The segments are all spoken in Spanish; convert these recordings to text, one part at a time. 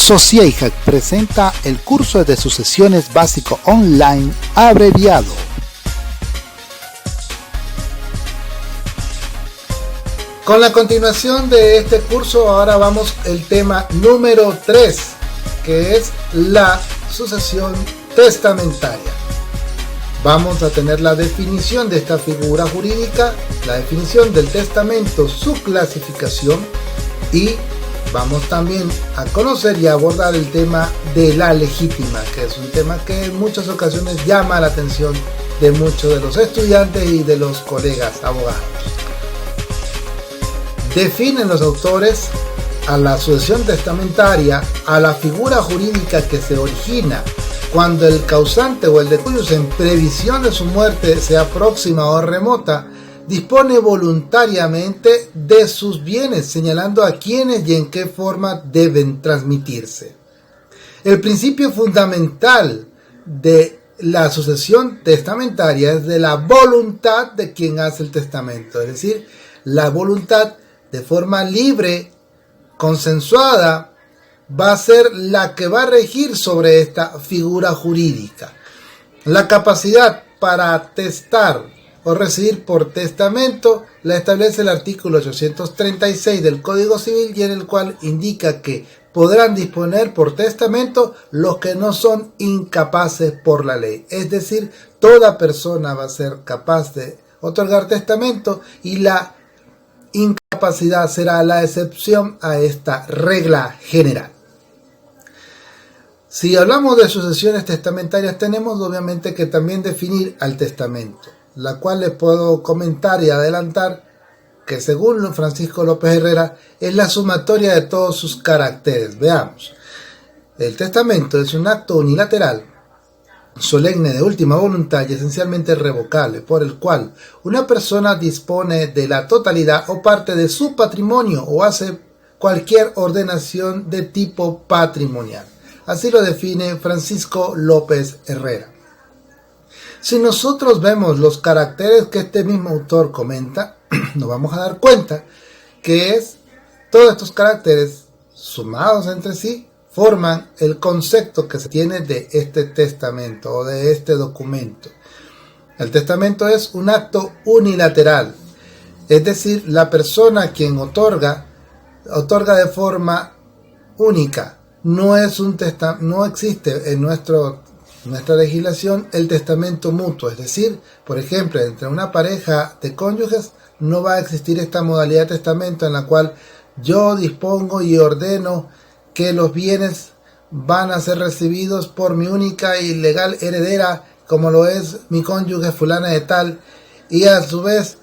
Sociedad presenta el curso de sucesiones básico online abreviado. Con la continuación de este curso, ahora vamos al tema número 3, que es la sucesión testamentaria. Vamos a tener la definición de esta figura jurídica, la definición del testamento, su clasificación, y vamos también a conocer y abordar el tema de la legítima, que es un tema que en muchas ocasiones llama la atención de muchos de los estudiantes y de los colegas abogados. Definen los autores a la sucesión testamentaria, a la figura jurídica que se origina cuando el causante o el de cuyos en previsión de su muerte, sea próxima o remota, dispone voluntariamente de sus bienes, señalando a quiénes y en qué forma deben transmitirse. El principio fundamental de la sucesión testamentaria es de la voluntad de quien hace el testamento, es decir, la voluntad de forma libre, consensuada, va a ser la que va a regir sobre esta figura jurídica. La capacidad para atestar o recibir por testamento la establece el artículo 836 del Código Civil, y en el cual indica que podrán disponer por testamento los que no son incapaces por la ley. Es decir, toda persona va a ser capaz de otorgar testamento y la incapacidad será la excepción a esta regla general. Si hablamos de sucesiones testamentarias, tenemos obviamente que también definir al testamento, la cual les puedo comentar y adelantar que según Francisco López Herrera es la sumatoria de todos sus caracteres. Veamos. El testamento es un acto unilateral, solemne, de última voluntad y esencialmente revocable, por el cual una persona dispone de la totalidad o parte de su patrimonio o hace cualquier ordenación de tipo patrimonial. Así lo define Francisco López Herrera. Si nosotros vemos los caracteres que este mismo autor comenta, nos vamos a dar cuenta que todos estos caracteres sumados entre sí forman el concepto que se tiene de este testamento o de este documento. El testamento es un acto unilateral, es decir, la persona quien otorga de forma única. No existe en nuestra legislación el testamento mutuo, es decir, por ejemplo, entre una pareja de cónyuges no va a existir esta modalidad de testamento en la cual yo dispongo y ordeno que los bienes van a ser recibidos por mi única y legal heredera, como lo es mi cónyuge fulana de tal, y a su vez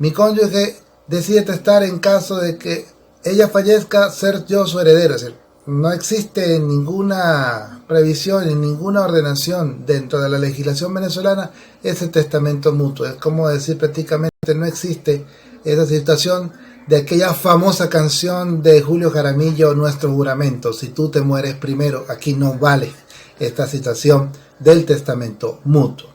mi cónyuge decide testar en caso de que ella fallezca, ser yo su heredero. Es decir, no existe ninguna previsión ni ninguna ordenación dentro de la legislación venezolana ese testamento mutuo. Es como decir, prácticamente no existe esa situación de aquella famosa canción de Julio Jaramillo, Nuestro Juramento. Si tú te mueres primero, aquí no vale esta situación del testamento mutuo.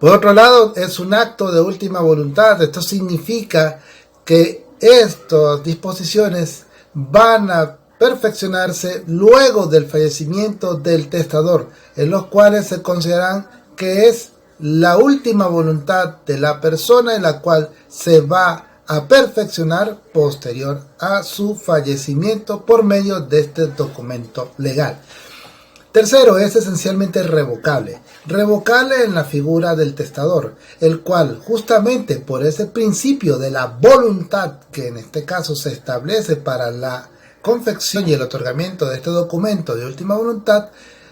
Por otro lado, es un acto de última voluntad. Esto significa que estas disposiciones van a perfeccionarse luego del fallecimiento del testador, en los cuales se consideran que es la última voluntad de la persona en la cual se va a perfeccionar posterior a su fallecimiento por medio de este documento legal. Tercero, es esencialmente revocable. Revocable en la figura del testador, el cual justamente por ese principio de la voluntad que en este caso se establece para la confección y el otorgamiento de este documento de última voluntad,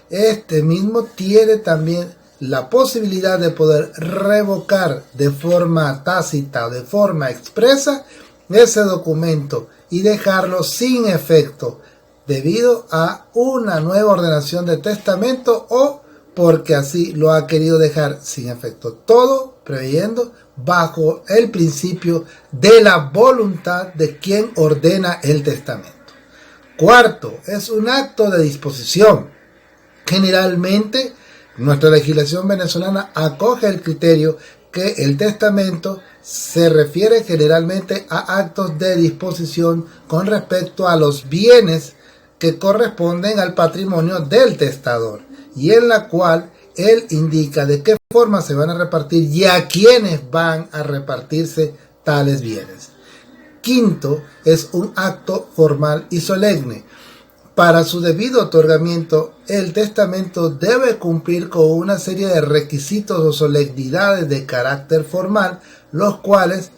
este mismo tiene también la posibilidad de poder revocar de forma tácita o de forma expresa ese documento y dejarlo sin efecto debido a una nueva ordenación de testamento o porque así lo ha querido dejar sin efecto. Todo preveyendo bajo el principio de la voluntad de quien ordena el testamento. Cuarto, es un acto de disposición. Generalmente, nuestra legislación venezolana acoge el criterio que el testamento se refiere generalmente a actos de disposición con respecto a los bienes que corresponden al patrimonio del testador y en la cual él indica de qué forma se van a repartir y a quiénes van a repartirse tales bienes. Quinto, es un acto formal y solemne. Para su debido otorgamiento, el testamento debe cumplir con una serie de requisitos o solemnidades de carácter formal, los cuales,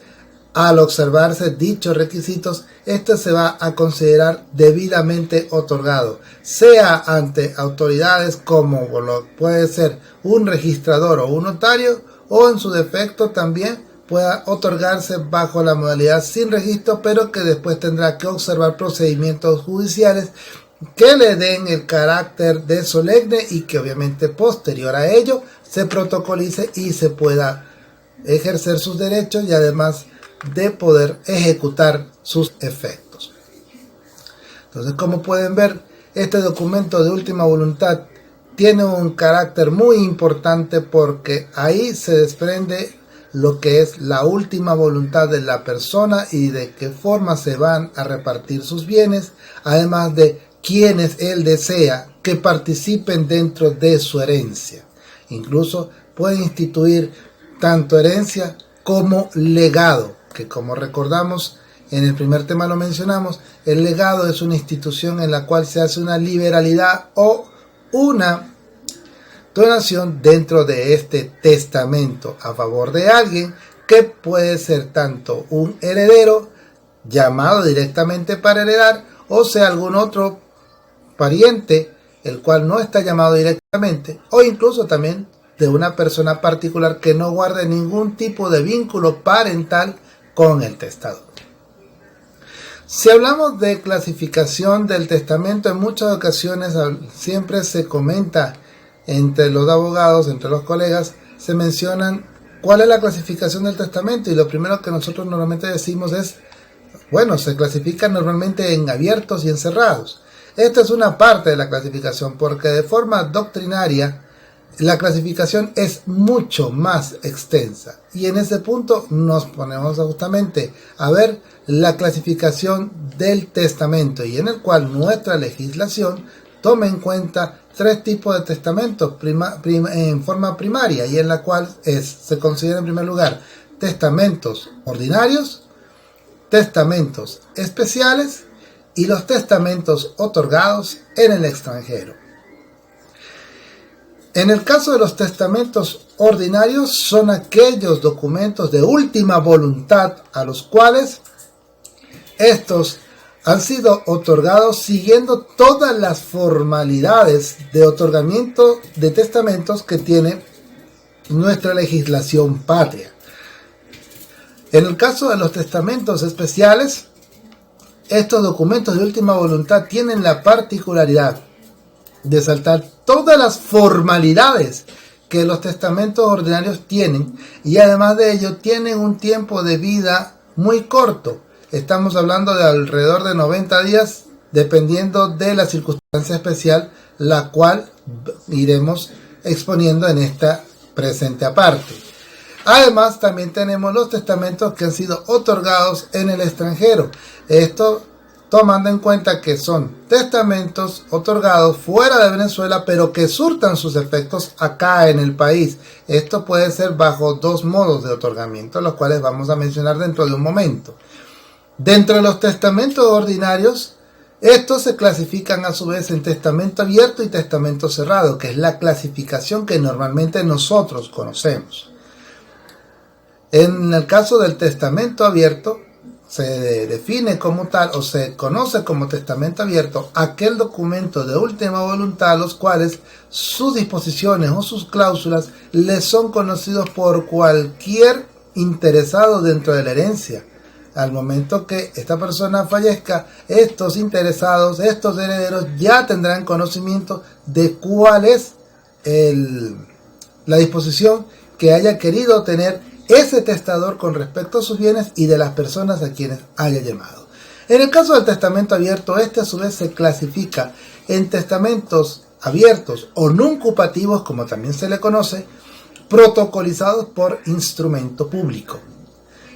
al observarse dichos requisitos, este se va a considerar debidamente otorgado, sea ante autoridades como lo puede ser un registrador o un notario, o en su defecto también pueda otorgarse bajo la modalidad sin registro, pero que después tendrá que observar procedimientos judiciales que le den el carácter de solemne y que obviamente posterior a ello se protocolice y se pueda ejercer sus derechos y además de poder ejecutar sus efectos. Entonces, como pueden ver, este documento de última voluntad tiene un carácter muy importante porque ahí se desprende lo que es la última voluntad de la persona y de qué forma se van a repartir sus bienes, además de quienes él desea que participen dentro de su herencia. Incluso puede instituir tanto herencia como legado, que como recordamos en el primer tema lo mencionamos, el legado es una institución en la cual se hace una liberalidad o una donación dentro de este testamento a favor de alguien que puede ser tanto un heredero llamado directamente para heredar o sea algún otro pariente el cual no está llamado directamente o incluso también de una persona particular que no guarde ningún tipo de vínculo parental con el testador. Si hablamos de clasificación del testamento, en muchas ocasiones siempre se comenta entre los abogados, entre los colegas, se mencionan cuál es la clasificación del testamento y lo primero que nosotros normalmente decimos es, bueno, se clasifican normalmente en abiertos y en cerrados. Esta es una parte de la clasificación porque de forma doctrinaria la clasificación es mucho más extensa y en ese punto nos ponemos justamente a ver la clasificación del testamento y en el cual nuestra legislación toma en cuenta tres tipos de testamentos en forma primaria y en la cual se considera en primer lugar testamentos ordinarios, testamentos especiales y los testamentos otorgados en el extranjero. En el caso de los testamentos ordinarios son aquellos documentos de última voluntad a los cuales estos han sido otorgados siguiendo todas las formalidades de otorgamiento de testamentos que tiene nuestra legislación patria. En el caso de los testamentos especiales, estos documentos de última voluntad tienen la particularidad de saltar todas las formalidades que los testamentos ordinarios tienen y además de ello tienen un tiempo de vida muy corto. Estamos hablando de alrededor de 90 días dependiendo de la circunstancia especial la cual iremos exponiendo en esta presente aparte. Además también tenemos los testamentos que han sido otorgados en el extranjero. Esto tomando en cuenta que son testamentos otorgados fuera de Venezuela, pero que surtan sus efectos acá en el país. Esto puede ser bajo dos modos de otorgamiento, los cuales vamos a mencionar dentro de un momento. Dentro de los testamentos ordinarios, estos se clasifican a su vez en testamento abierto y testamento cerrado, que es la clasificación que normalmente nosotros conocemos. En el caso del testamento abierto, se define como tal o se conoce como testamento abierto aquel documento de última voluntad a los cuales sus disposiciones o sus cláusulas les son conocidos por cualquier interesado dentro de la herencia. Al momento que esta persona fallezca, estos interesados, estos herederos ya tendrán conocimiento de cuál es la disposición que haya querido tener ese testador con respecto a sus bienes y de las personas a quienes haya llamado. En el caso del testamento abierto, este a su vez se clasifica en testamentos abiertos o nuncupativos, como también se le conoce, protocolizados por instrumento público.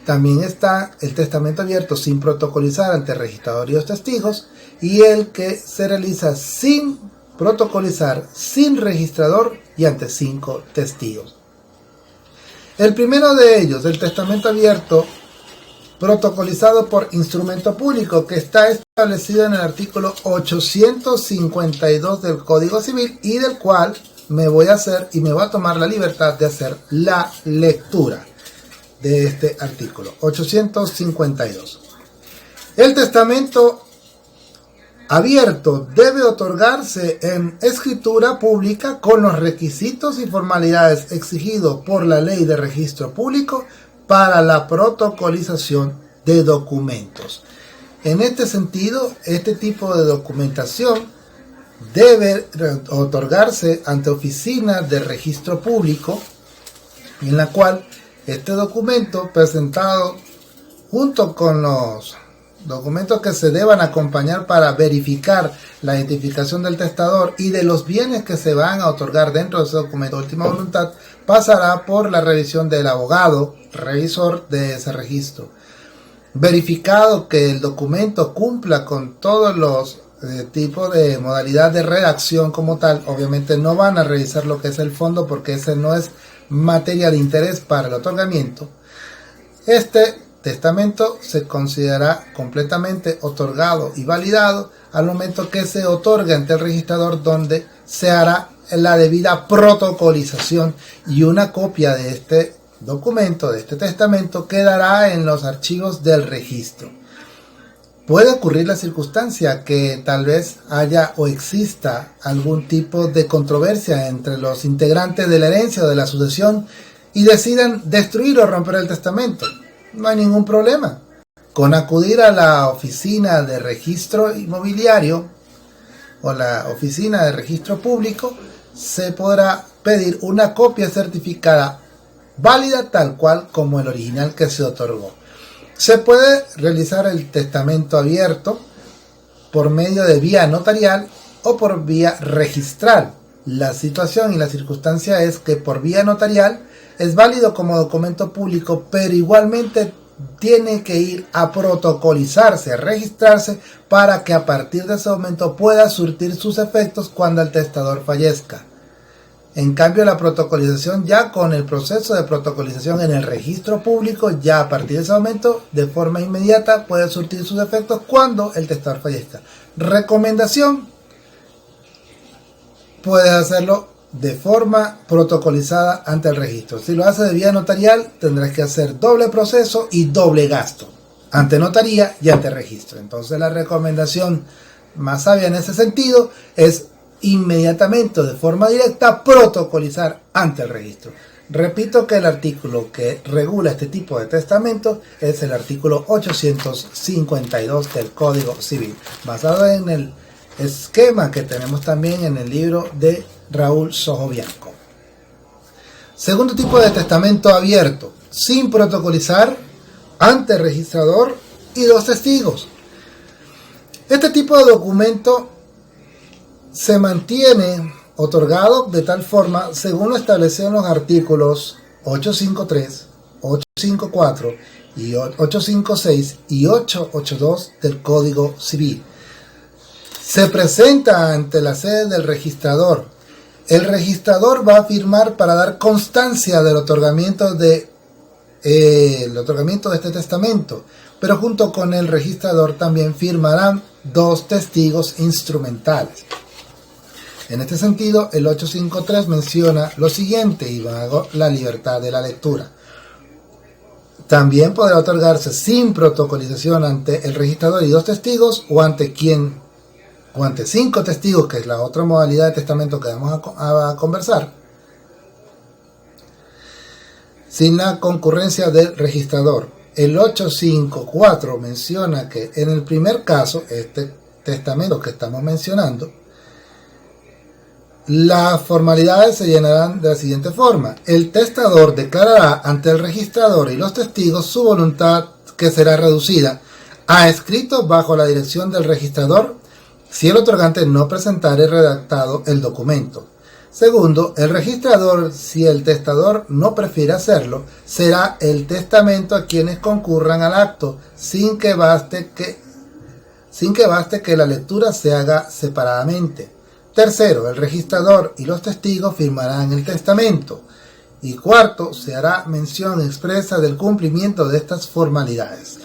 También está el testamento abierto sin protocolizar ante el registrador y los testigos, y el que se realiza sin protocolizar, sin registrador y ante 5 testigos. El primero de ellos, el testamento abierto protocolizado por instrumento público, que está establecido en el artículo 852 del Código Civil, y del cual me voy a tomar la libertad de hacer la lectura de este artículo 852. El testamento abierto debe otorgarse en escritura pública con los requisitos y formalidades exigidos por la Ley de Registro Público para la protocolización de documentos. En este sentido, este tipo de documentación debe otorgarse ante oficina de registro público, en la cual este documento, presentado junto con los documentos que se deban acompañar para verificar la identificación del testador y de los bienes que se van a otorgar dentro de ese documento de última voluntad, pasará por la revisión del abogado revisor de ese registro. Verificado que el documento cumpla con todos los tipos de modalidad de redacción como tal, obviamente no van a revisar lo que es el fondo, porque ese no es materia de interés para el otorgamiento. Este testamento se considerará completamente otorgado y validado al momento que se otorgue ante el registrador, donde se hará la debida protocolización, y una copia de este documento, de este testamento, quedará en los archivos del registro. Puede ocurrir la circunstancia que tal vez haya o exista algún tipo de controversia entre los integrantes de la herencia o de la sucesión y decidan destruir o romper el testamento. No hay ningún problema. Con acudir a la oficina de registro inmobiliario o la oficina de registro público, se podrá pedir una copia certificada válida tal cual como el original que se otorgó. Se puede realizar el testamento abierto por medio de vía notarial o por vía registral. La situación y la circunstancia es que por vía notarial es válido como documento público, pero igualmente tiene que ir a protocolizarse, a registrarse, para que a partir de ese momento pueda surtir sus efectos cuando el testador fallezca. En cambio, la protocolización, ya con el proceso de protocolización en el registro público, ya a partir de ese momento, de forma inmediata, puede surtir sus efectos cuando el testador fallezca. Recomendación: puedes hacerlo de forma protocolizada ante el registro. Si lo haces de vía notarial, tendrás que hacer doble proceso y doble gasto, ante notaría y ante registro. Entonces, la recomendación más sabia en ese sentido es inmediatamente, de forma directa, protocolizar ante el registro. Repito que el artículo que regula este tipo de testamento es el artículo 852 del Código Civil, basado en el esquema que tenemos también en el libro de Raúl Sojo Bianco. Segundo tipo de testamento abierto, sin protocolizar, ante el registrador y 2 testigos. Este tipo de documento se mantiene otorgado de tal forma según lo establecido en los artículos 853, 854 y 856 y 882 del Código Civil. Se presenta ante la sede del registrador. El registrador va a firmar para dar constancia del otorgamiento de este testamento, pero junto con el registrador también firmarán 2 testigos instrumentales. En este sentido, el 853 menciona lo siguiente, y hago la libertad de la lectura. También podrá otorgarse sin protocolización ante el registrador y 2 testigos, o ante 5 testigos, que es la otra modalidad de testamento que vamos a conversar, sin la concurrencia del registrador. El 854 menciona que en el primer caso, este testamento que estamos mencionando, las formalidades se llenarán de la siguiente forma. El testador declarará ante el registrador y los testigos su voluntad, que será reducida a escrito bajo la dirección del registrador, si el otorgante no presentare redactado el documento. Segundo, el registrador, si el testador no prefiere hacerlo, será el testamento a quienes concurran al acto, sin que baste que la lectura se haga separadamente. Tercero, el registrador y los testigos firmarán el testamento. Y cuarto, se hará mención expresa del cumplimiento de estas formalidades.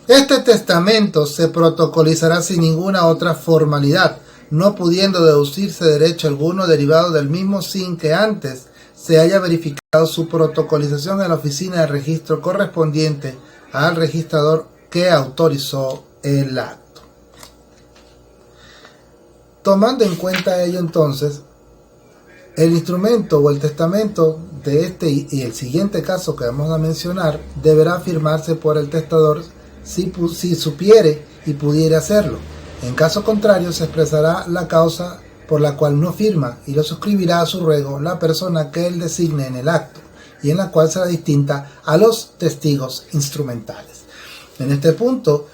Este testamento se protocolizará sin ninguna otra formalidad, no pudiendo deducirse derecho alguno derivado del mismo sin que antes se haya verificado su protocolización en la oficina de registro correspondiente al registrador que autorizó el acto. Tomando en cuenta ello entonces, el instrumento o el testamento de este y el siguiente caso que vamos a mencionar deberá firmarse por el testador si supiere y pudiere hacerlo. En caso contrario, se expresará la causa por la cual no firma y lo suscribirá a su ruego la persona que él designe en el acto y en la cual será distinta a los testigos instrumentales. En este punto,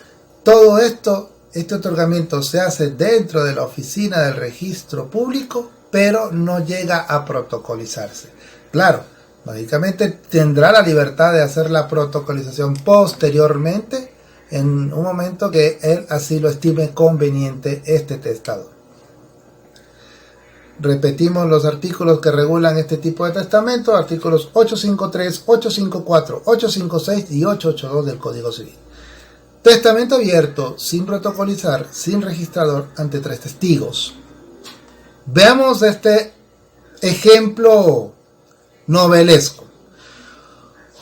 todo este otorgamiento se hace dentro de la oficina del registro público, pero no llega a protocolizarse. Claro, lógicamente tendrá la libertad de hacer la protocolización posteriormente en un momento que él así lo estime conveniente este testador. Repetimos los artículos que regulan este tipo de testamento, artículos 853, 854, 856 y 882 del Código Civil. Testamento abierto, sin protocolizar, sin registrador, ante 3 testigos. Veamos este ejemplo novelesco.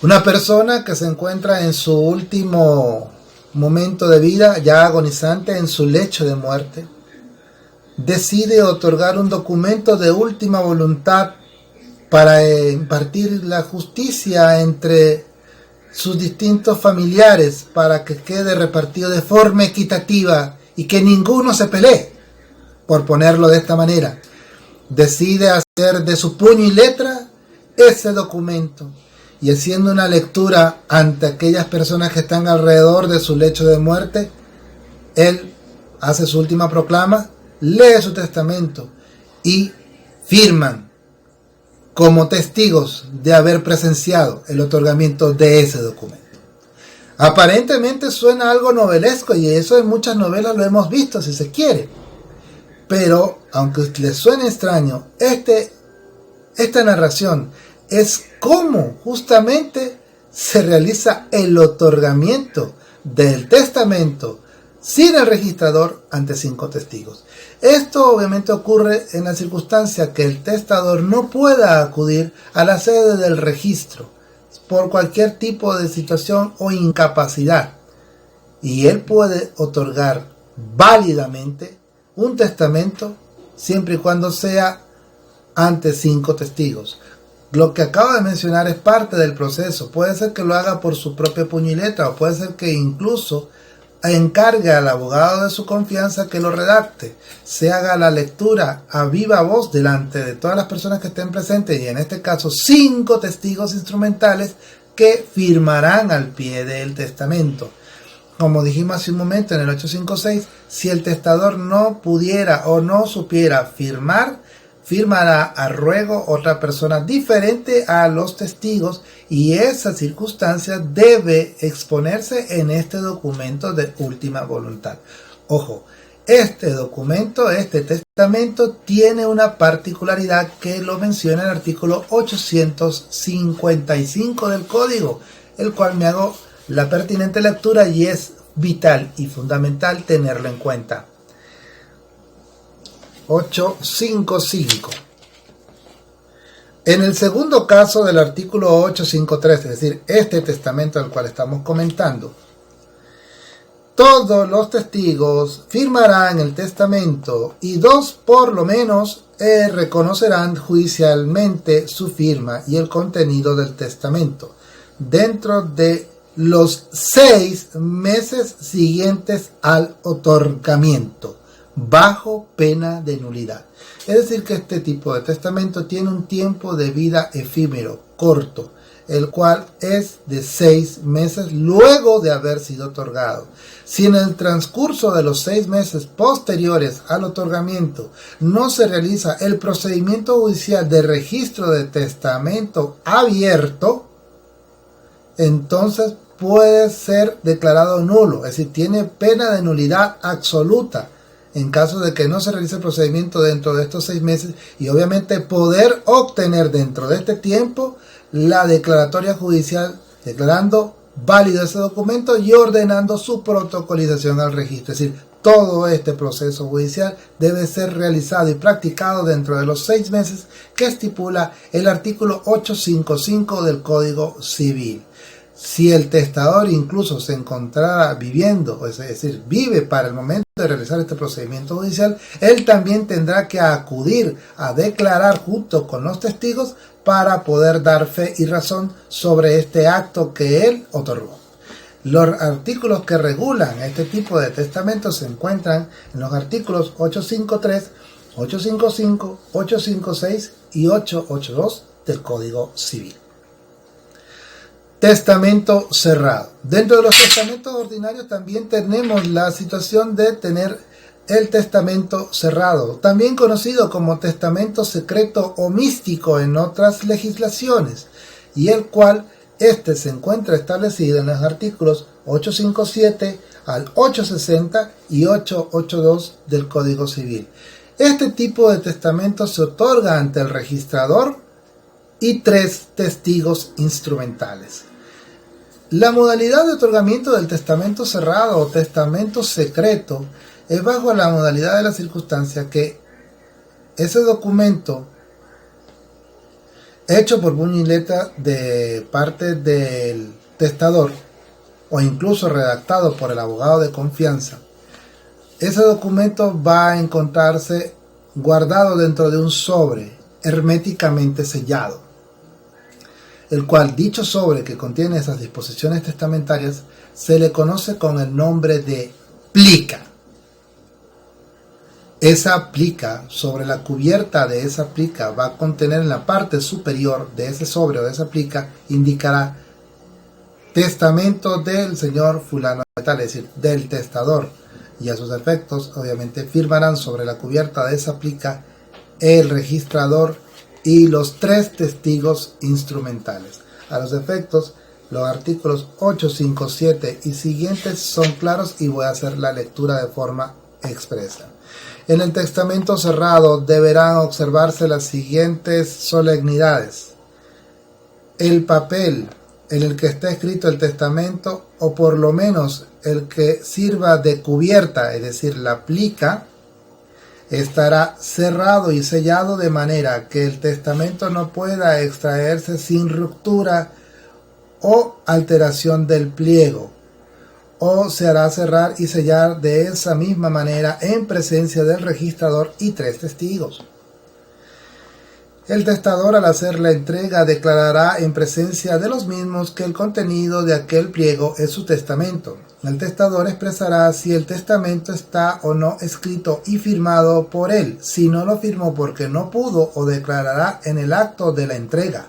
Una persona que se encuentra en su último momento de vida, ya agonizante, en su lecho de muerte, decide otorgar un documento de última voluntad para impartir la justicia entre sus distintos familiares, para que quede repartido de forma equitativa y que ninguno se pelee, por ponerlo de esta manera. Decide hacer de su puño y letra ese documento, y haciendo una lectura ante aquellas personas que están alrededor de su lecho de muerte, él hace su última proclama, lee su testamento y firman como testigos de haber presenciado el otorgamiento de ese documento. Aparentemente suena algo novelesco, y eso en muchas novelas lo hemos visto, si se quiere. Pero, aunque les suene extraño, esta narración es cómo justamente se realiza el otorgamiento del testamento sin el registrador ante 5 testigos. Esto obviamente ocurre en la circunstancia que el testador no pueda acudir a la sede del registro por cualquier tipo de situación o incapacidad, y él puede otorgar válidamente un testamento siempre y cuando sea ante 5 testigos. Lo que acabo de mencionar es parte del proceso. Puede ser que lo haga por su propia puño y letra, o puede ser que incluso encargue al abogado de su confianza que lo redacte, se haga la lectura a viva voz delante de todas las personas que estén presentes, y en este caso 5 testigos instrumentales que firmarán al pie del testamento. Como dijimos hace un momento en el 856, si el testador no pudiera o no supiera firmar, firmará a ruego otra persona diferente a los testigos, y esa circunstancia debe exponerse en este documento de última voluntad. Ojo, este documento, este testamento, tiene una particularidad que lo menciona el artículo 855 del Código, el cual me hago la pertinente lectura y es vital y fundamental tenerlo en cuenta. 855. En el segundo caso del artículo 853, es decir, este testamento del cual estamos comentando, todos los testigos firmarán el testamento y 2 por lo menos reconocerán judicialmente su firma y el contenido del testamento dentro de los 6 meses siguientes al otorgamiento, bajo pena de nulidad. Es decir, que este tipo de testamento tiene un tiempo de vida efímero, corto. el cual es de 6 meses luego de haber sido otorgado. Si en el transcurso de los 6 meses posteriores al otorgamiento no se realiza el procedimiento judicial de registro de testamento abierto, entonces puede ser declarado nulo, es decir, tiene pena de nulidad absoluta en caso de que no se realice el procedimiento dentro de estos 6 meses, y obviamente poder obtener dentro de este tiempo la declaratoria judicial declarando válido ese documento y ordenando su protocolización al registro. Es decir, todo este proceso judicial debe ser realizado y practicado dentro de los 6 meses que estipula el artículo 855 del Código Civil. Si el testador incluso se encontrara viviendo, es decir, vive para el momento de realizar este procedimiento judicial, él también tendrá que acudir a declarar junto con los testigos para poder dar fe y razón sobre este acto que él otorgó. Los artículos que regulan este tipo de testamentos se encuentran en los artículos 853, 855, 856 y 882 del Código Civil. Testamento cerrado. Dentro de los testamentos ordinarios también tenemos la situación de tener el testamento cerrado, también conocido como testamento secreto o místico en otras legislaciones, y el cual se encuentra establecido en los artículos 857 al 860 y 882 del Código Civil. Este tipo de testamento se otorga ante el registrador y 3 testigos instrumentales. La modalidad de otorgamiento del testamento cerrado o testamento secreto es bajo la modalidad de la circunstancia que ese documento hecho por puño y letra de parte del testador o incluso redactado por el abogado de confianza, ese documento va a encontrarse guardado dentro de un sobre herméticamente sellado, el cual dicho sobre que contiene esas disposiciones testamentarias se le conoce con el nombre de plica. Esa plica, sobre la cubierta de esa plica, va a contener en la parte superior de ese sobre o de esa plica, indicará testamento del señor fulano de tal, es decir, del testador, y a sus efectos obviamente firmarán sobre la cubierta de esa plica el registrador y los 3 testigos instrumentales. A los efectos, los artículos 857 y siguientes son claros y voy a hacer la lectura de forma expresa. En el testamento cerrado deberán observarse las siguientes solemnidades: el papel en el que está escrito el testamento, o por lo menos el que sirva de cubierta, es decir, la plica, estará cerrado y sellado de manera que el testamento no pueda extraerse sin ruptura o alteración del pliego, o se hará cerrar y sellar de esa misma manera en presencia del registrador y 3 testigos. El testador, al hacer la entrega, declarará en presencia de los mismos que el contenido de aquel pliego es su testamento. El testador expresará si el testamento está o no escrito y firmado por él. Si no lo firmó porque no pudo, o declarará en el acto de la entrega.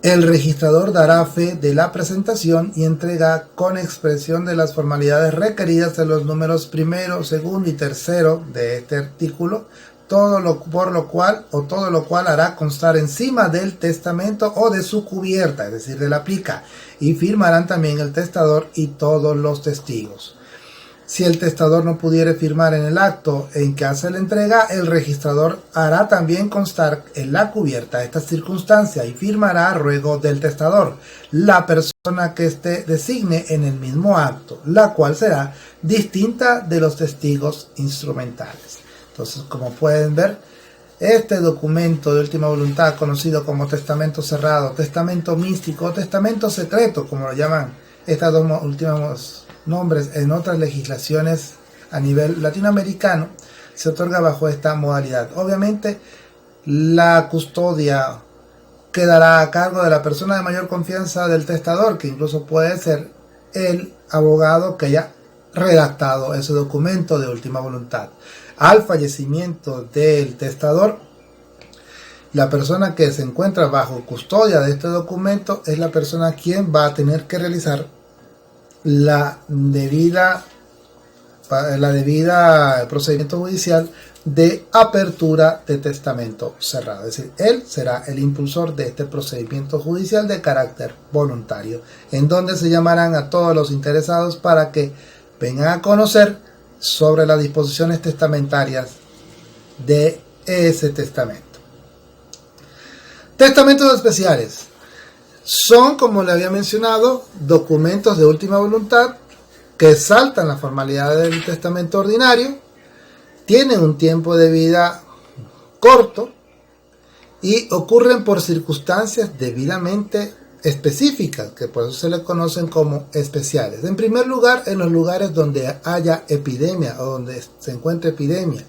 El registrador dará fe de la presentación y entrega con expresión de las formalidades requeridas en los números 1, 2 y 3 de este artículo, todo lo cual hará constar encima del testamento o de su cubierta, es decir, de la plica, y firmarán también el testador y todos los testigos. Si el testador no pudiere firmar en el acto en que hace la entrega, el registrador hará también constar en la cubierta esta circunstancia y firmará a ruego del testador la persona que designe en el mismo acto, la cual será distinta de los testigos instrumentales. Entonces, como pueden ver, este documento de última voluntad, conocido como testamento cerrado, testamento místico, testamento secreto, como lo llaman estos 2 últimos nombres en otras legislaciones a nivel latinoamericano, se otorga bajo esta modalidad. Obviamente, la custodia quedará a cargo de la persona de mayor confianza del testador, que incluso puede ser el abogado que haya redactado ese documento de última voluntad. Al fallecimiento del testador la persona que se encuentra bajo custodia de este documento es la persona quien va a tener que realizar la debida procedimiento judicial de apertura de testamento cerrado. Es decir, él será el impulsor de este procedimiento judicial de carácter voluntario, en donde se llamarán a todos los interesados para que vengan a conocer sobre las disposiciones testamentarias de ese testamento. Testamentos especiales son, como le había mencionado, documentos de última voluntad que saltan la formalidad del testamento ordinario, tienen un tiempo de vida corto y ocurren por circunstancias debidamente específicas, que por eso se les conocen como especiales. En primer lugar, en los lugares donde haya epidemia o donde se encuentre epidemia,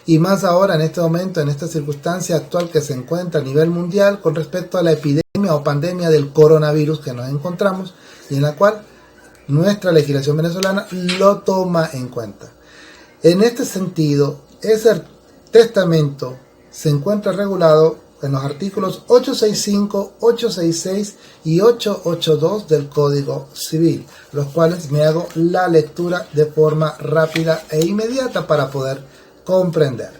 y más ahora en este momento, en esta circunstancia actual que se encuentra a nivel mundial con respecto a la epidemia o pandemia del coronavirus que nos encontramos y en la cual nuestra legislación venezolana lo toma en cuenta. En este sentido, ese testamento se encuentra regulado en los artículos 865, 866 y 882 del Código Civil, los cuales me hago la lectura de forma rápida e inmediata para poder comprender.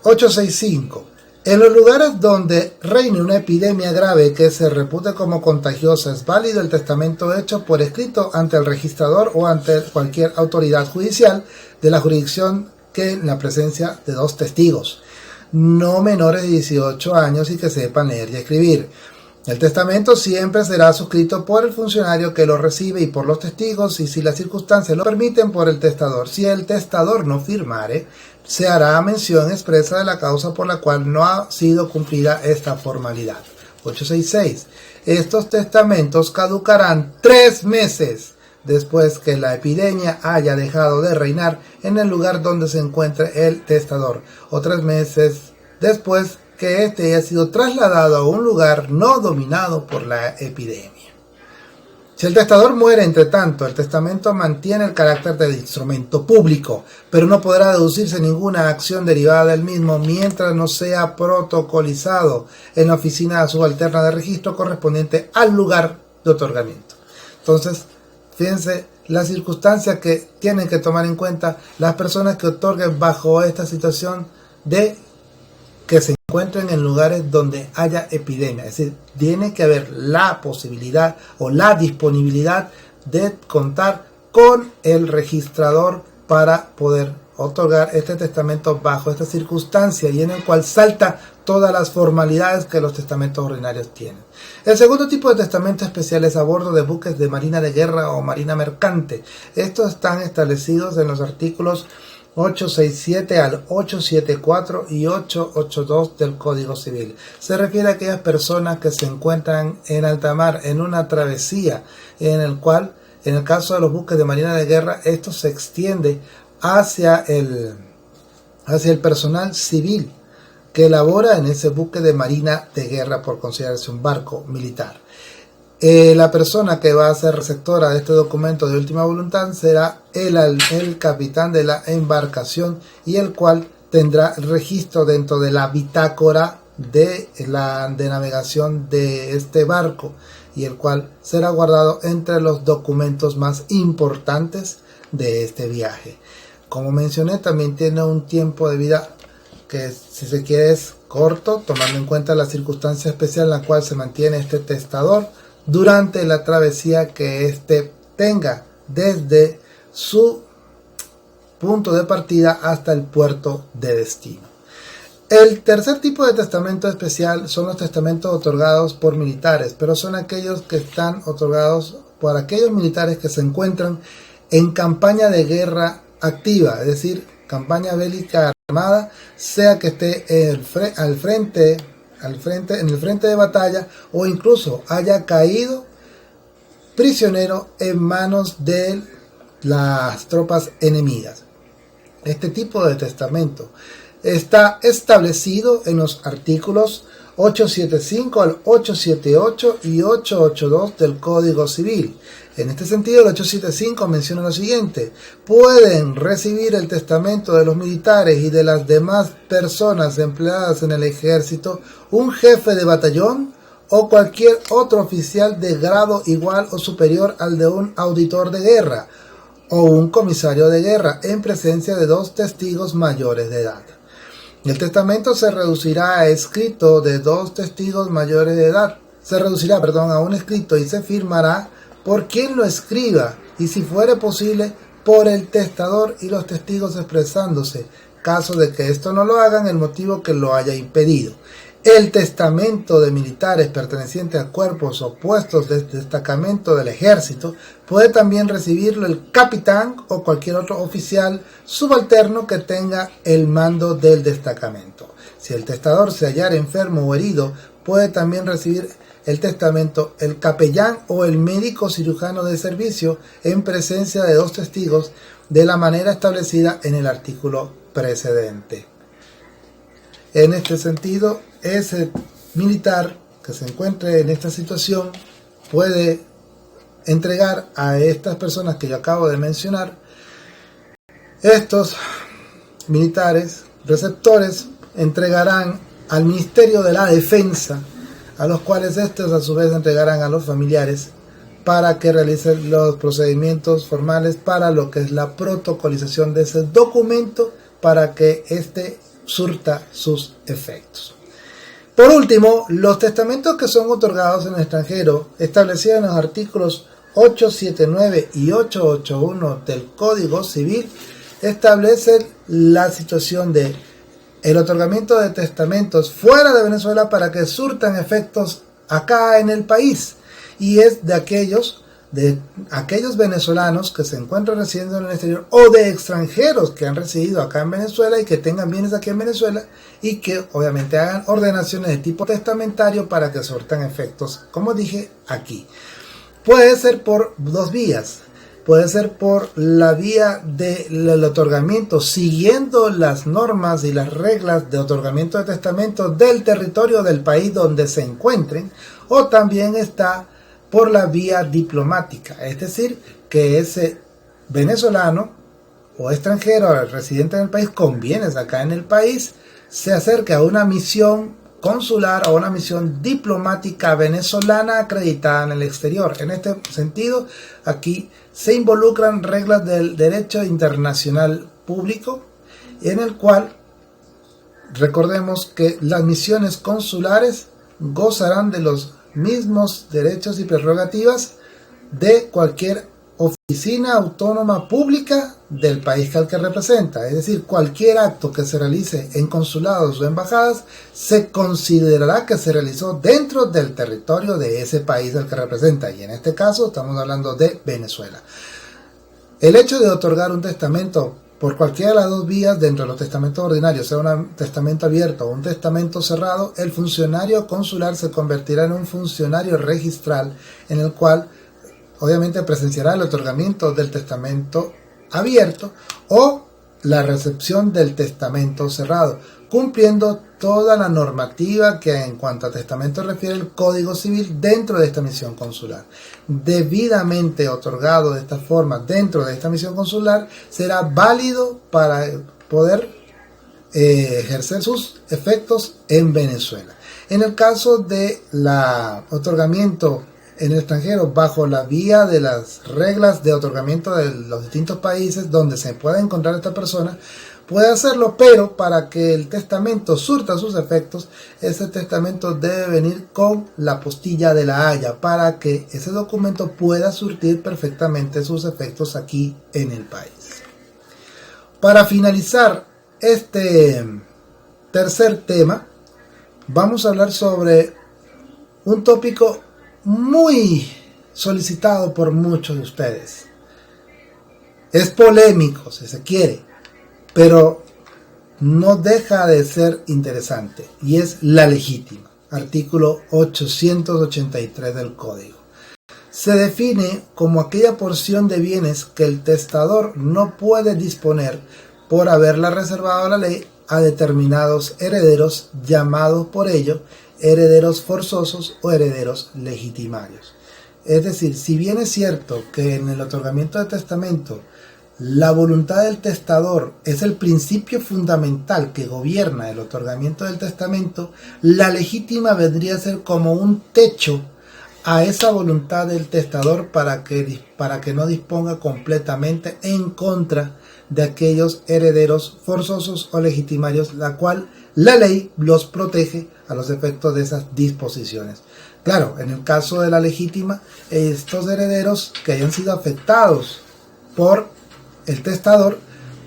865. En los lugares donde reine una epidemia grave que se repute como contagiosa, es válido el testamento hecho por escrito ante el registrador o ante cualquier autoridad judicial de la jurisdicción que en la presencia de 2 testigos, no menores de 18 años y que sepan leer y escribir. El testamento siempre será suscrito por el funcionario que lo recibe y por los testigos, y si las circunstancias lo permiten, por el testador. Si el testador no firmare, se hará mención expresa de la causa por la cual no ha sido cumplida esta formalidad. 866. Estos testamentos caducarán 3 meses después que la epidemia haya dejado de reinar en el lugar donde se encuentre el testador, o 3 meses después que éste haya sido trasladado a un lugar no dominado por la epidemia. Si el testador muere entre tanto, el testamento mantiene el carácter de instrumento público, pero no podrá deducirse ninguna acción derivada del mismo mientras no sea protocolizado en la oficina subalterna de registro correspondiente al lugar de otorgamiento. Entonces, fíjense la circunstancia que tienen que tomar en cuenta las personas que otorguen bajo esta situación de que se encuentren en lugares donde haya epidemia. Es decir, tiene que haber la posibilidad o la disponibilidad de contar con el registrador para poder otorgar este testamento bajo esta circunstancia y en el cual salta todas las formalidades que los testamentos ordinarios tienen. El segundo tipo de testamento especial es a bordo de buques de marina de guerra o marina mercante. Estos están establecidos en los artículos 867 al 874 y 882 del Código Civil. Se refiere a aquellas personas que se encuentran en alta mar en una travesía, en el cual, en el caso de los buques de marina de guerra, esto se extiende hacia el personal civil que labora en ese buque de marina de guerra por considerarse un barco militar. La persona que va a ser receptora de este documento de última voluntad será el capitán de la embarcación, y el cual tendrá registro dentro de la bitácora de navegación de este barco, y el cual será guardado entre los documentos más importantes de este viaje. Como mencioné, también tiene un tiempo de vida que, si se quiere, es corto, tomando en cuenta la circunstancia especial en la cual se mantiene este testador durante la travesía que éste tenga desde su punto de partida hasta el puerto de destino. El tercer tipo de testamento especial son los testamentos otorgados por militares, pero son aquellos que están otorgados por aquellos militares que se encuentran en campaña de guerra activa, es decir, campaña bélica armada, sea que esté en el frente de batalla o incluso haya caído prisionero en manos de las tropas enemigas. Este tipo de testamento está establecido en los artículos 875 al 878 y 882 del Código Civil. En este sentido, el 875 menciona lo siguiente: pueden recibir el testamento de los militares y de las demás personas empleadas en el ejército un jefe de batallón o cualquier otro oficial de grado igual o superior al de un auditor de guerra o un comisario de guerra en presencia de 2 testigos mayores de edad. El testamento se reducirá a escrito de 2 testigos mayores de edad. Se reducirá, a un escrito y se firmará por quien lo escriba y, si fuere posible, por el testador y los testigos expresándose, caso de que esto no lo hagan, el motivo que lo haya impedido. El testamento de militares pertenecientes a cuerpos o puestos de destacamento del ejército puede también recibirlo el capitán o cualquier otro oficial subalterno que tenga el mando del destacamento. Si el testador se hallara enfermo o herido, puede también recibir el testamento el capellán o el médico cirujano de servicio en presencia de 2 testigos de la manera establecida en el artículo precedente. En este sentido, ese militar que se encuentre en esta situación puede entregar a estas personas que yo acabo de mencionar. Estos militares receptores entregarán al Ministerio de la Defensa, a los cuales estos a su vez entregarán a los familiares para que realicen los procedimientos formales para lo que es la protocolización de ese documento para que éste surta sus efectos. Por último, los testamentos que son otorgados en el extranjero, establecidos en los artículos 879 y 881 del Código Civil, establecen la situación de el otorgamiento de testamentos fuera de Venezuela para que surtan efectos acá en el país, y es de aquellos venezolanos que se encuentran residiendo en el exterior o de extranjeros que han residido acá en Venezuela y que tengan bienes aquí en Venezuela y que obviamente hagan ordenaciones de tipo testamentario para que surtan efectos, como dije aquí. Puede ser por 2 vías. Puede ser por la vía del otorgamiento siguiendo las normas y las reglas de otorgamiento de testamentos del territorio del país donde se encuentren, o también está por la vía diplomática, es decir, que ese venezolano o extranjero residente en el país con bienes acá en el país se acerque a una misión consular o una misión diplomática venezolana acreditada en el exterior. En este sentido, aquí se involucran reglas del derecho internacional público, en el cual recordemos que las misiones consulares gozarán de los mismos derechos y prerrogativas de cualquier oficina autónoma pública del país al que representa. Es decir, cualquier acto que se realice en consulados o embajadas se considerará que se realizó dentro del territorio de ese país al que representa, y en este caso estamos hablando de Venezuela. El hecho de otorgar un testamento por cualquiera de las 2 vías dentro de los testamentos ordinarios, sea un testamento abierto o un testamento cerrado, el funcionario consular se convertirá en un funcionario registral, en el cual obviamente presenciará el otorgamiento del testamento abierto o la recepción del testamento cerrado, cumpliendo toda la normativa que en cuanto a testamento refiere el Código Civil dentro de esta misión consular. Debidamente otorgado de esta forma dentro de esta misión consular, será válido para poder ejercer sus efectos en Venezuela. En el caso de la otorgamiento en el extranjero bajo la vía de las reglas de otorgamiento de los distintos países donde se pueda encontrar esta persona, puede hacerlo, pero para que el testamento surta sus efectos, ese testamento debe venir con la apostilla de la Haya para que ese documento pueda surtir perfectamente sus efectos aquí en el país. Para finalizar este tercer tema, vamos a hablar sobre un tópico muy solicitado por muchos de ustedes. Es polémico, si se quiere, pero no deja de ser interesante, y es la legítima. Artículo 883 del Código. Se define como aquella porción de bienes que el testador no puede disponer por haberla reservado a la ley a determinados herederos, llamados por ello herederos forzosos o herederos legitimarios. Es decir, si bien es cierto que en el otorgamiento de testamento la voluntad del testador es el principio fundamental que gobierna el otorgamiento del testamento, la legítima vendría a ser como un techo a esa voluntad del testador para que no disponga completamente en contra de aquellos herederos forzosos o legitimarios, la cual la ley los protege a los efectos de esas disposiciones. Claro, en el caso de la legítima, estos herederos que hayan sido afectados por el testador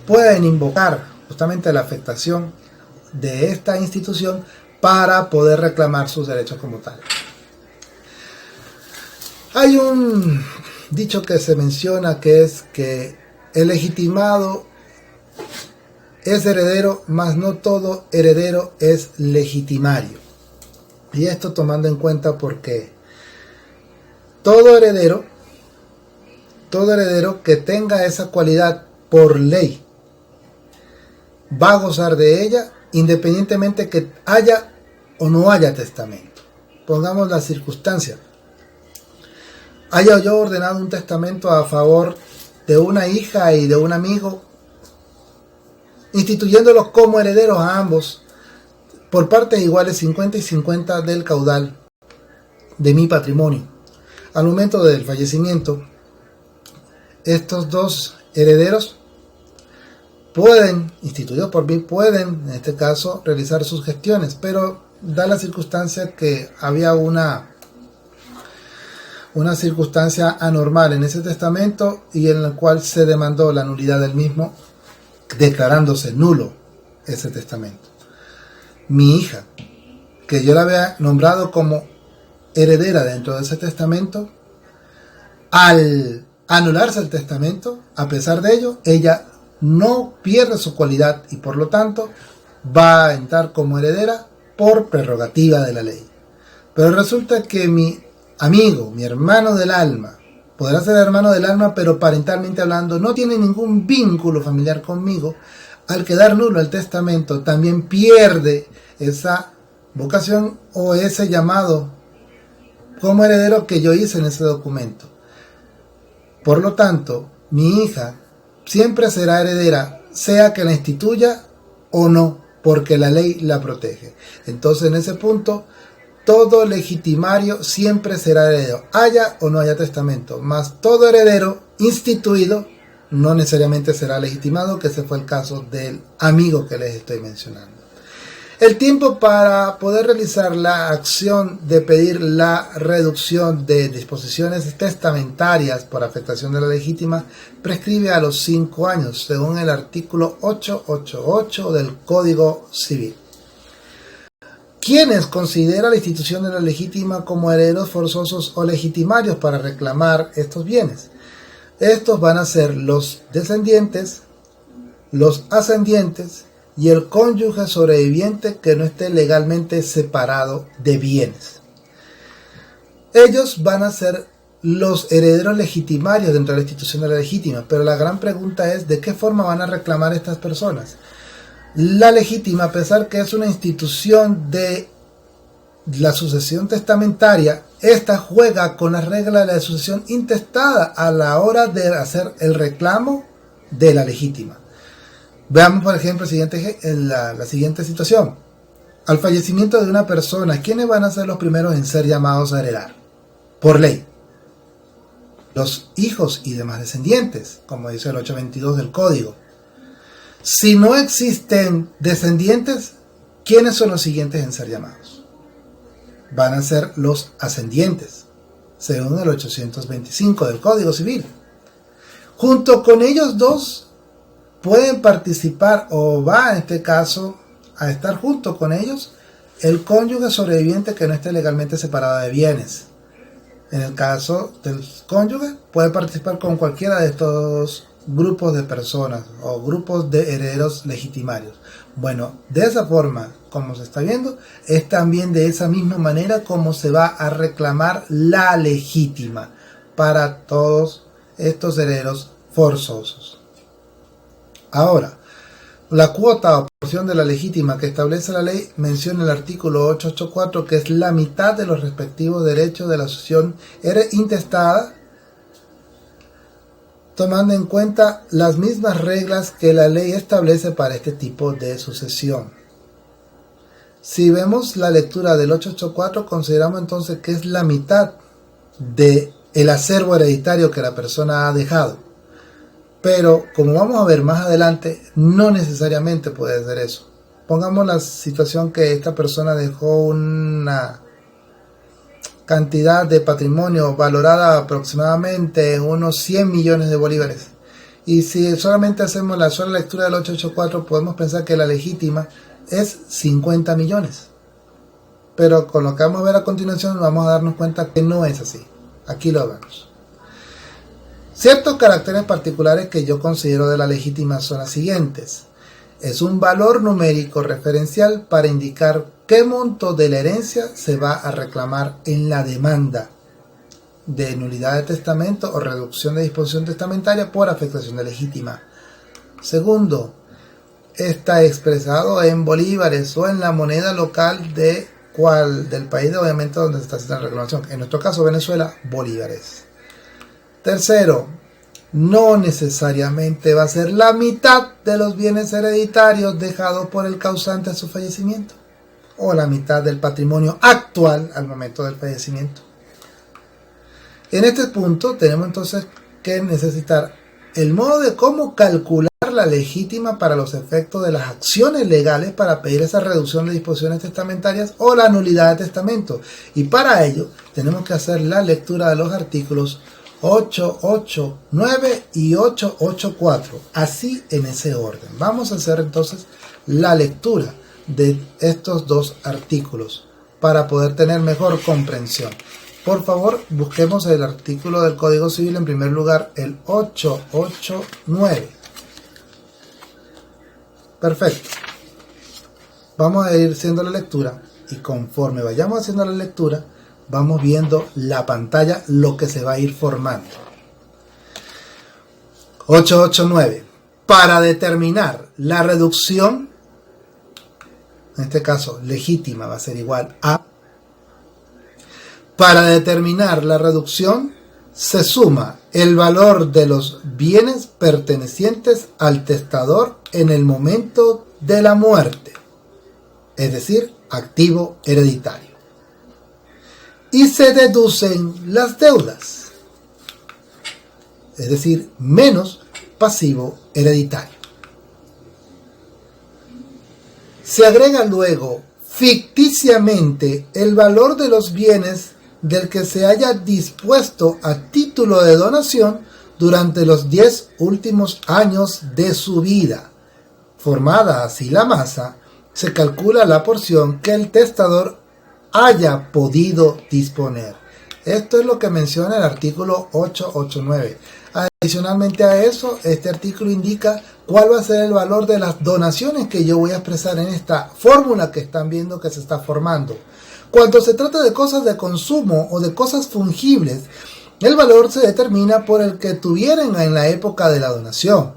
pueden invocar justamente la afectación de esta institución para poder reclamar sus derechos como tal. Hay un dicho que se menciona que es que el legitimado es heredero, mas no todo heredero es legitimario. Y esto tomando en cuenta porque todo heredero que tenga esa cualidad por ley va a gozar de ella independientemente que haya o no haya testamento. Pongamos la circunstancia. Haya yo ordenado un testamento a favor de una hija y de un amigo, instituyéndolos como herederos a ambos, por partes iguales 50 y 50 del caudal de mi patrimonio. Al momento del fallecimiento, estos dos herederos pueden, instituidos por mí, pueden en este caso realizar sus gestiones, pero da la circunstancia que había una circunstancia anormal en ese testamento y en la cual se demandó la nulidad del mismo, declarándose nulo ese testamento. Mi hija, que yo la había nombrado como heredera dentro de ese testamento, al anularse el testamento, a pesar de ello, ella no pierde su cualidad y por lo tanto va a entrar como heredera por prerrogativa de la ley. Pero resulta que mi amigo, mi hermano del alma, podrá ser hermano del alma, pero parentalmente hablando no tiene ningún vínculo familiar conmigo. Al quedar nulo el testamento, también pierde esa vocación o ese llamado como heredero que yo hice en ese documento. Por lo tanto, mi hija siempre será heredera, sea que la instituya o no, porque la ley la protege. Entonces, en ese punto, todo legitimario siempre será heredero, haya o no haya testamento, mas todo heredero instituido no necesariamente será legitimado, que ese fue el caso del amigo que les estoy mencionando. El tiempo para poder realizar la acción de pedir la reducción de disposiciones testamentarias por afectación de la legítima prescribe a los 5 años, según el artículo 888 del Código Civil. ¿Quiénes considera la institución de la legítima como herederos forzosos o legitimarios para reclamar estos bienes? Estos van a ser los descendientes, los ascendientes y el cónyuge sobreviviente que no esté legalmente separado de bienes. Ellos van a ser los herederos legitimarios dentro de la institución de la legítima, pero la gran pregunta es ¿de qué forma van a reclamar estas personas? La legítima, a pesar que es una institución de la sucesión testamentaria, esta juega con las reglas de la sucesión intestada a la hora de hacer el reclamo de la legítima. Veamos, por ejemplo, la siguiente situación. Al fallecimiento de una persona, ¿quiénes van a ser los primeros en ser llamados a heredar? Por ley. Los hijos y demás descendientes, como dice el 822 del Código. Si no existen descendientes, ¿quiénes son los siguientes en ser llamados? Van a ser los ascendientes, según el 825 del Código Civil. Junto con ellos dos pueden participar, o va en este caso a estar junto con ellos, el cónyuge sobreviviente que no esté legalmente separado de bienes. En el caso del cónyuge, puede participar con cualquiera de estos grupos de personas o grupos de herederos legitimarios. Bueno, de esa forma, como se está viendo, es también de esa misma manera como se va a reclamar la legítima para todos estos herederos forzosos. Ahora, La cuota o porción de la legítima que establece la ley menciona el artículo 884, que es la mitad de los respectivos derechos de la sucesión intestada, tomando en cuenta las mismas reglas que la ley establece para este tipo de sucesión. Si vemos la lectura del 884, consideramos entonces que es la mitad del acervo hereditario que la persona ha dejado. Pero, como vamos a ver más adelante, no necesariamente puede ser eso. Pongamos la situación que esta persona dejó una cantidad de patrimonio valorada aproximadamente en unos 100 millones de bolívares. Y si solamente hacemos la sola lectura del 884, podemos pensar que la legítima es 50 millones. Pero con lo que vamos a ver a continuación, vamos a darnos cuenta que no es así. Aquí lo vemos. Ciertos caracteres particulares que yo considero de la legítima son las siguientes. Es un valor numérico referencial para indicar qué monto de la herencia se va a reclamar en la demanda de nulidad de testamento o reducción de disposición testamentaria por afectación de legítima. Segundo, está expresado en bolívares o en la moneda local del país, obviamente, donde se está haciendo la reclamación. En nuestro caso, Venezuela, bolívares. Tercero, no necesariamente va a ser la mitad de los bienes hereditarios dejados por el causante a su fallecimiento, o la mitad del patrimonio actual al momento del fallecimiento. En este punto tenemos entonces que necesitar el modo de cómo calcular la legítima para los efectos de las acciones legales para pedir esa reducción de disposiciones testamentarias o la nulidad de testamento. Y para ello tenemos que hacer la lectura de los artículos 889 y 884, así en ese orden. Vamos a hacer entonces la lectura de estos dos artículos para poder tener mejor comprensión. Por favor, busquemos el artículo del Código Civil, en primer lugar el 889. Perfecto. Vamos a ir haciendo la lectura y conforme vayamos haciendo la lectura, vamos viendo la pantalla, lo que se va a ir formando. 889. Para determinar la reducción, en este caso legítima va a ser igual a. Para determinar la reducción, se suma el valor de los bienes pertenecientes al testador en el momento de la muerte, es decir, activo hereditario. Y se deducen las deudas, es decir, menos pasivo hereditario. Se agrega luego ficticiamente el valor de los bienes del que se haya dispuesto a título de donación durante los 10 últimos años de su vida. Formada así la masa, se calcula la porción que el testador haya podido disponer. Esto es lo que menciona el artículo 889. Adicionalmente a eso, este artículo indica cuál va a ser el valor de las donaciones que yo voy a expresar en esta fórmula que están viendo que se está formando. Cuando se trata de cosas de consumo o de cosas fungibles, el valor se determina por el que tuvieran en la época de la donación.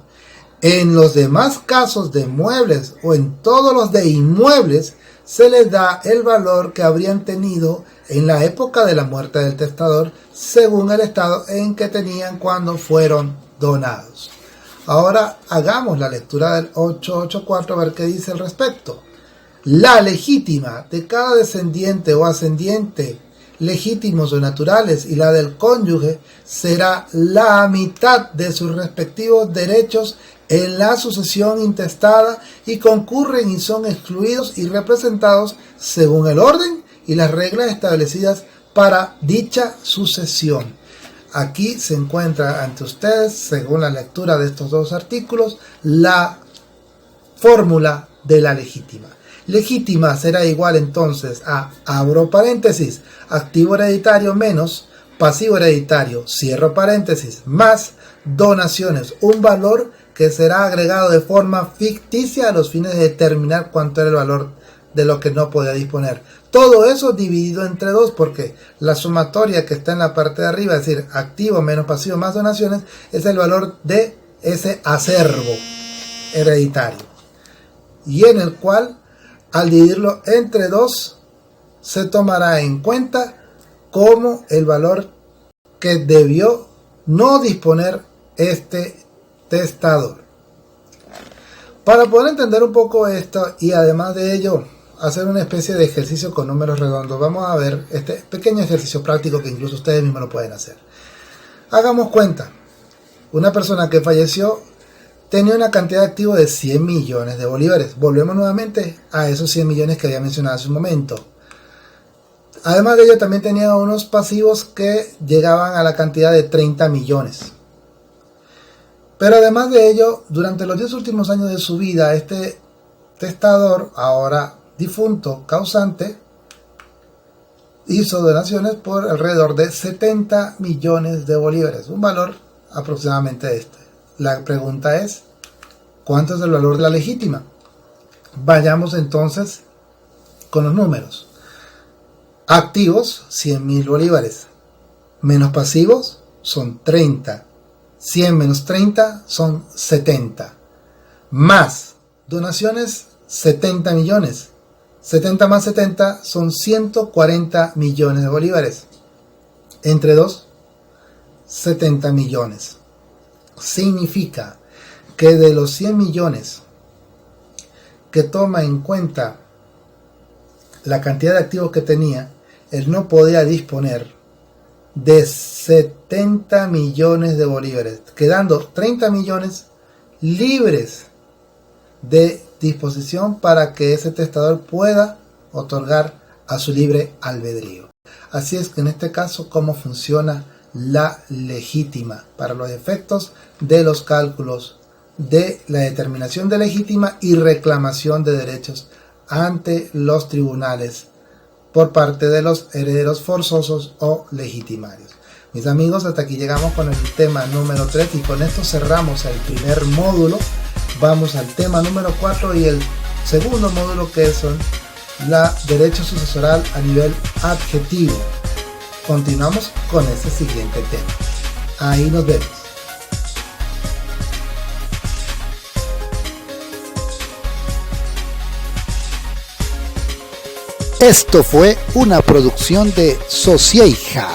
En los demás casos de muebles o en todos los de inmuebles, se les da el valor que habrían tenido en la época de la muerte del testador, según el estado en que tenían cuando fueron donados. Ahora hagamos la lectura del 884 a ver qué dice al respecto. La legítima de cada descendiente o ascendiente, legítimos o naturales, y la del cónyuge será la mitad de sus respectivos derechos en la sucesión intestada y concurren y son excluidos y representados según el orden y las reglas establecidas para dicha sucesión. Aquí se encuentra ante ustedes, según la lectura de estos dos artículos, la fórmula de la legítima. Legítima será igual entonces a, abro paréntesis, activo hereditario menos pasivo hereditario, cierro paréntesis, más donaciones, un valor que será agregado de forma ficticia a los fines de determinar cuánto era el valor de lo que no podía disponer. Todo eso dividido entre dos, porque la sumatoria que está en la parte de arriba, es decir, activo menos pasivo más donaciones, es el valor de ese acervo hereditario. y en el cual al dividirlo entre 2 se tomará en cuenta como el valor que debió no disponer este testador. Para poder entender un poco esto y además de ello hacer una especie de ejercicio con números redondos, vamos a ver este pequeño ejercicio práctico que incluso ustedes mismos lo pueden hacer. Hagamos cuenta, una persona que falleció tenía una cantidad de activos de 100 millones de bolívares. Volvemos nuevamente a esos 100 millones que había mencionado hace un momento. Además de ello también tenía unos pasivos que llegaban a la cantidad de 30 millones. Pero además de ello, durante los 10 últimos años de su vida, este testador, ahora difunto, causante, hizo donaciones por alrededor de 70 millones de bolívares, un valor aproximadamente de este. La pregunta es, ¿cuánto es el valor de la legítima? Vayamos entonces con los números. Activos, 100.000 bolívares, menos pasivos son 30. 100 menos 30 son 70. Más donaciones, 70 millones. 70 más 70 son 140 millones de bolívares. Entre 2, 70 millones. Significa que de los 100 millones que toma en cuenta la cantidad de activos que tenía, él no podía disponer de 70 millones de bolívares, quedando 30 millones libres de disposición para que ese testador pueda otorgar a su libre albedrío. Así es que en este caso, ¿cómo funciona la legítima para los efectos de los cálculos de la determinación de legítima y reclamación de derechos ante los tribunales por parte de los herederos forzosos o legitimarios? Mis amigos, hasta aquí llegamos con el tema número 3 y con esto cerramos el primer módulo. Vamos al tema número 4 y el segundo módulo, que son la derecho sucesoral a nivel adjetivo. Continuamos con ese siguiente tema. Ahí nos vemos. Esto fue una producción de Socieja.